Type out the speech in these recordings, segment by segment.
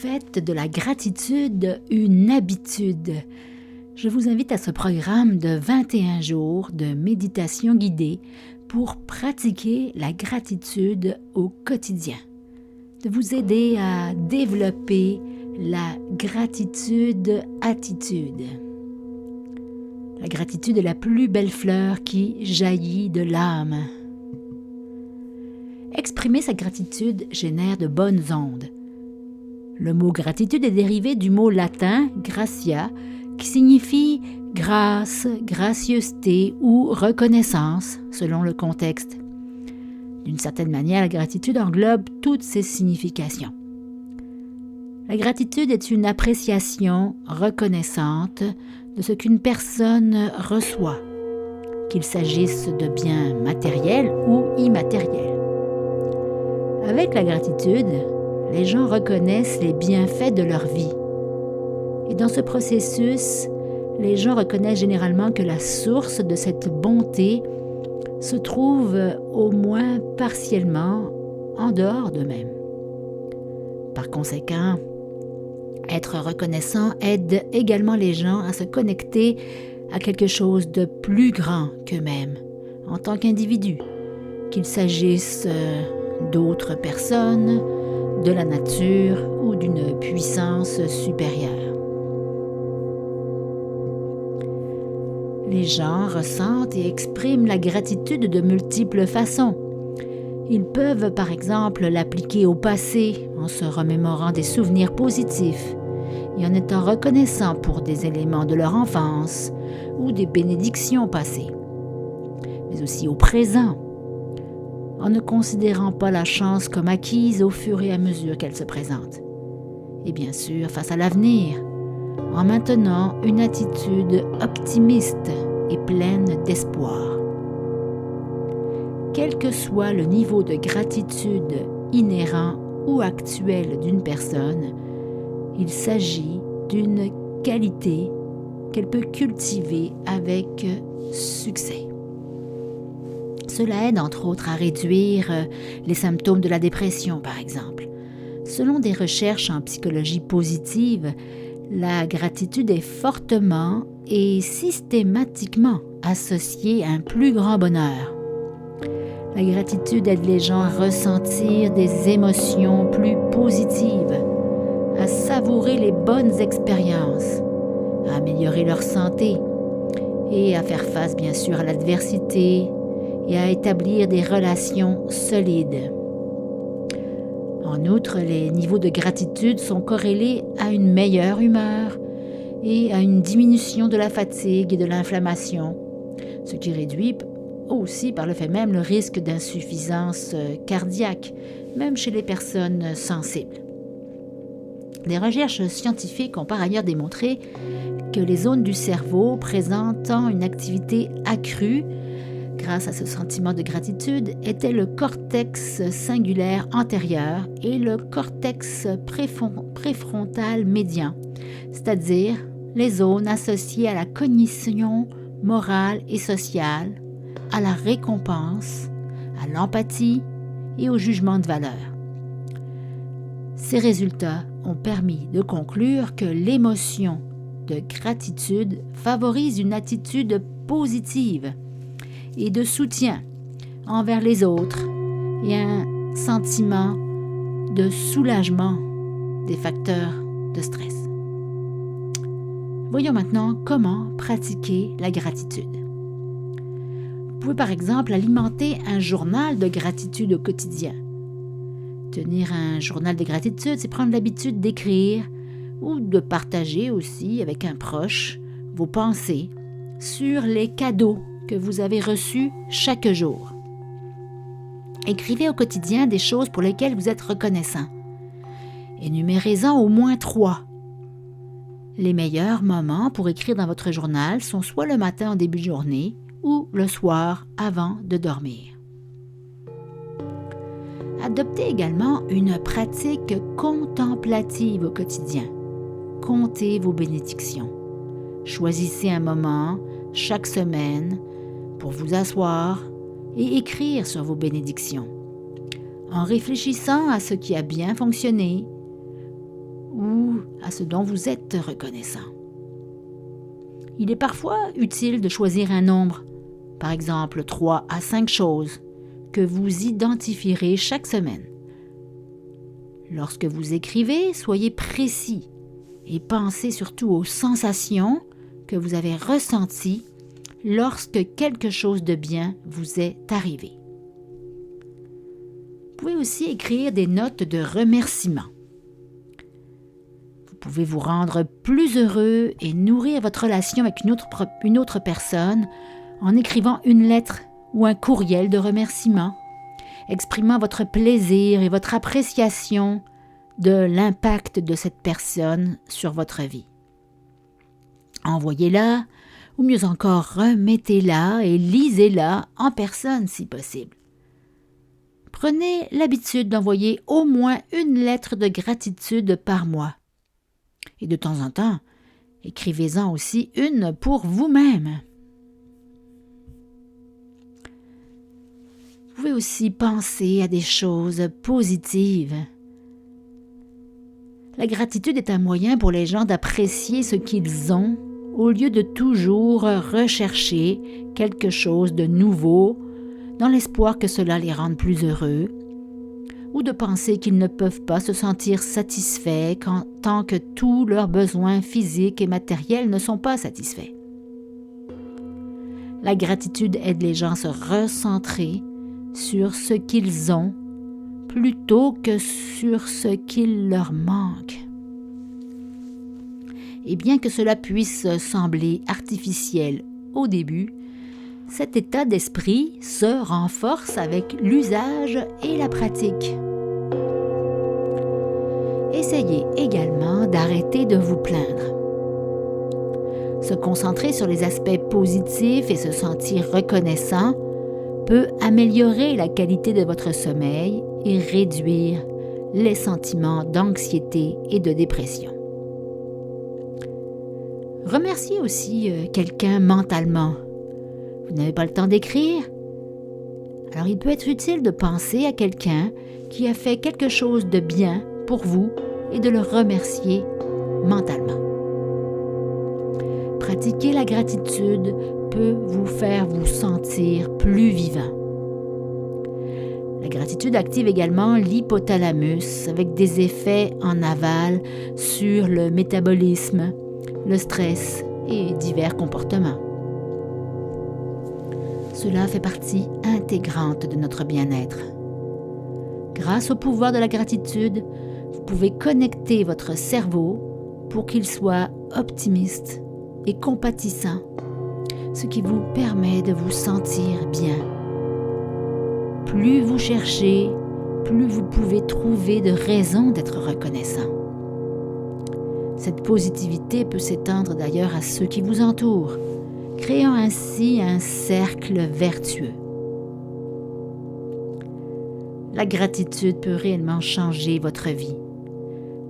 Faites de la gratitude une habitude. Je vous invite à ce programme de 21 jours de méditation guidée pour pratiquer la gratitude au quotidien, de vous aider à développer la gratitude-attitude. La gratitude est la plus belle fleur qui jaillit de l'âme. Exprimer sa gratitude génère de bonnes ondes. Le mot gratitude est dérivé du mot latin gratia, qui signifie grâce, gracieuseté ou reconnaissance, selon le contexte. D'une certaine manière, la gratitude englobe toutes ces significations. La gratitude est une appréciation reconnaissante de ce qu'une personne reçoit, qu'il s'agisse de biens matériels ou immatériels. Avec la gratitude, les gens reconnaissent les bienfaits de leur vie. Et dans ce processus, les gens reconnaissent généralement que la source de cette bonté se trouve au moins partiellement en dehors d'eux-mêmes. Par conséquent, être reconnaissant aide également les gens à se connecter à quelque chose de plus grand qu'eux-mêmes, en tant qu'individus, qu'il s'agisse d'autres personnes, de la nature ou d'une puissance supérieure. Les gens ressentent et expriment la gratitude de multiples façons. Ils peuvent par exemple l'appliquer au passé en se remémorant des souvenirs positifs et en étant reconnaissants pour des éléments de leur enfance ou des bénédictions passées, mais aussi au présent, en ne considérant pas la chance comme acquise au fur et à mesure qu'elle se présente. Et bien sûr, face à l'avenir, en maintenant une attitude optimiste et pleine d'espoir. Quel que soit le niveau de gratitude inhérent ou actuel d'une personne, il s'agit d'une qualité qu'elle peut cultiver avec succès. Cela aide entre autres à réduire les symptômes de la dépression, par exemple. Selon des recherches en psychologie positive, la gratitude est fortement et systématiquement associée à un plus grand bonheur. La gratitude aide les gens à ressentir des émotions plus positives, à savourer les bonnes expériences, à améliorer leur santé et à faire face bien sûr à l'adversité et à établir des relations solides. En outre, les niveaux de gratitude sont corrélés à une meilleure humeur et à une diminution de la fatigue et de l'inflammation, ce qui réduit aussi par le fait même le risque d'insuffisance cardiaque, même chez les personnes sensibles. Des recherches scientifiques ont par ailleurs démontré que les zones du cerveau présentant une activité accrue grâce à ce sentiment de gratitude étaient le cortex cingulaire antérieur et le cortex préfrontal médian, c'est-à-dire les zones associées à la cognition morale et sociale, à la récompense, à l'empathie et au jugement de valeur. Ces résultats ont permis de conclure que l'émotion de gratitude favorise une attitude positive et de soutien envers les autres et un sentiment de soulagement des facteurs de stress. Voyons maintenant comment pratiquer la gratitude. Vous pouvez par exemple alimenter un journal de gratitude au quotidien. Tenir un journal de gratitude, c'est prendre l'habitude d'écrire ou de partager aussi avec un proche vos pensées sur les cadeaux que vous avez reçus chaque jour. Écrivez au quotidien des choses pour lesquelles vous êtes reconnaissant. Énumérez-en au moins 3. Les meilleurs moments pour écrire dans votre journal sont soit le matin en début de journée ou le soir avant de dormir. Adoptez également une pratique contemplative au quotidien. Comptez vos bénédictions. Choisissez un moment chaque semaine pour vous asseoir et écrire sur vos bénédictions, en réfléchissant à ce qui a bien fonctionné à ce dont vous êtes reconnaissant. Il est parfois utile de choisir un nombre, par exemple 3 à 5 choses, que vous identifierez chaque semaine. Lorsque vous écrivez, soyez précis et pensez surtout aux sensations que vous avez ressenties lorsque quelque chose de bien vous est arrivé. Vous pouvez aussi écrire des notes de remerciement. Vous pouvez vous rendre plus heureux et nourrir votre relation avec une autre personne en écrivant une lettre ou un courriel de remerciement, exprimant votre plaisir et votre appréciation de l'impact de cette personne sur votre vie. Envoyez-la, ou mieux encore, remettez-la et lisez-la en personne si possible. Prenez l'habitude d'envoyer au moins une lettre de gratitude par mois. Et de temps en temps, écrivez-en aussi une pour vous-même. Vous pouvez aussi penser à des choses positives. La gratitude est un moyen pour les gens d'apprécier ce qu'ils ont au lieu de toujours rechercher quelque chose de nouveau dans l'espoir que cela les rende plus heureux ou de penser qu'ils ne peuvent pas se sentir satisfaits tant que tous leurs besoins physiques et matériels ne sont pas satisfaits. La gratitude aide les gens à se recentrer sur ce qu'ils ont plutôt que sur ce qu'il leur manque. Et bien que cela puisse sembler artificiel au début, cet état d'esprit se renforce avec l'usage et la pratique. Essayez également d'arrêter de vous plaindre. Se concentrer sur les aspects positifs et se sentir reconnaissant peut améliorer la qualité de votre sommeil et réduire les sentiments d'anxiété et de dépression. Remerciez aussi quelqu'un mentalement. Vous n'avez pas le temps d'écrire? Alors il peut être utile de penser à quelqu'un qui a fait quelque chose de bien pour vous et de le remercier mentalement. Pratiquer la gratitude peut vous faire vous sentir plus vivant. La gratitude active également l'hypothalamus avec des effets en aval sur le métabolisme, le stress et divers comportements. Cela fait partie intégrante de notre bien-être. Grâce au pouvoir de la gratitude, vous pouvez connecter votre cerveau pour qu'il soit optimiste et compatissant, ce qui vous permet de vous sentir bien. Plus vous cherchez, plus vous pouvez trouver de raisons d'être reconnaissant. Cette positivité peut s'étendre d'ailleurs à ceux qui vous entourent, créant ainsi un cercle vertueux. La gratitude peut réellement changer votre vie.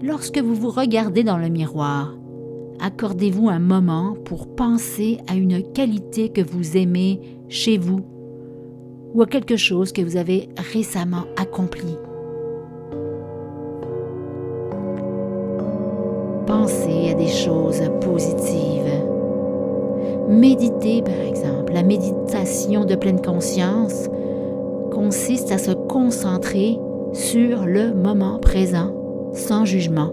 Lorsque vous vous regardez dans le miroir, accordez-vous un moment pour penser à une qualité que vous aimez chez vous ou à quelque chose que vous avez récemment accompli. Pensez à des choses positives. Méditez, par exemple. La méditation de pleine conscience consiste à se concentrer sur le moment présent, sans jugement.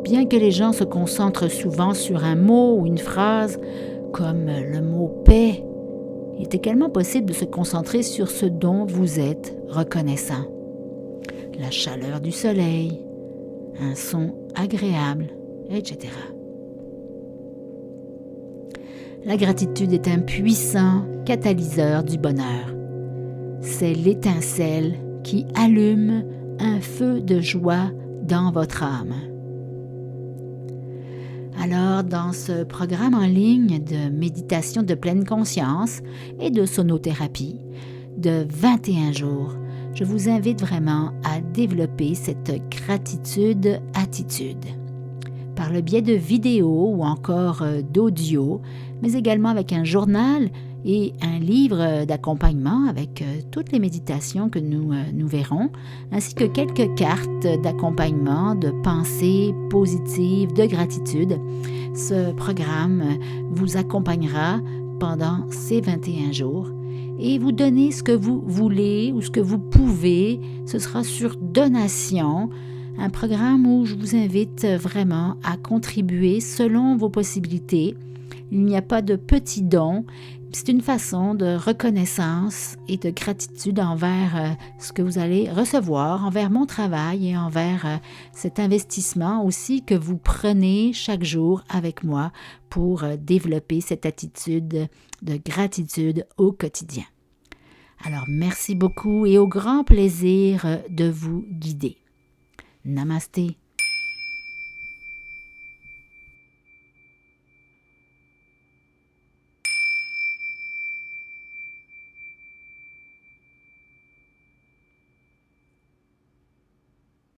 Bien que les gens se concentrent souvent sur un mot ou une phrase, comme le mot « paix », il est également possible de se concentrer sur ce dont vous êtes reconnaissant. La chaleur du soleil, un son agréable, etc. La gratitude est un puissant catalyseur du bonheur. C'est l'étincelle qui allume un feu de joie dans votre âme. Alors, dans ce programme en ligne de méditation de pleine conscience et de sonothérapie de 21 jours, je vous invite vraiment à développer cette gratitude-attitude par le biais de vidéos ou encore d'audio, mais également avec un journal et un livre d'accompagnement avec toutes les méditations que nous verrons, ainsi que quelques cartes d'accompagnement, de pensée positive, de gratitude. Ce programme vous accompagnera pendant ces 21 jours et vous donnez ce que vous voulez ou ce que vous pouvez. Ce sera sur donation, un programme où je vous invite vraiment à contribuer selon vos possibilités. Il n'y a pas de petits dons. C'est une façon de reconnaissance et de gratitude envers ce que vous allez recevoir, envers mon travail et envers cet investissement aussi que vous prenez chaque jour avec moi pour développer cette attitude de gratitude au quotidien. Alors, merci beaucoup et au grand plaisir de vous guider. Namasté.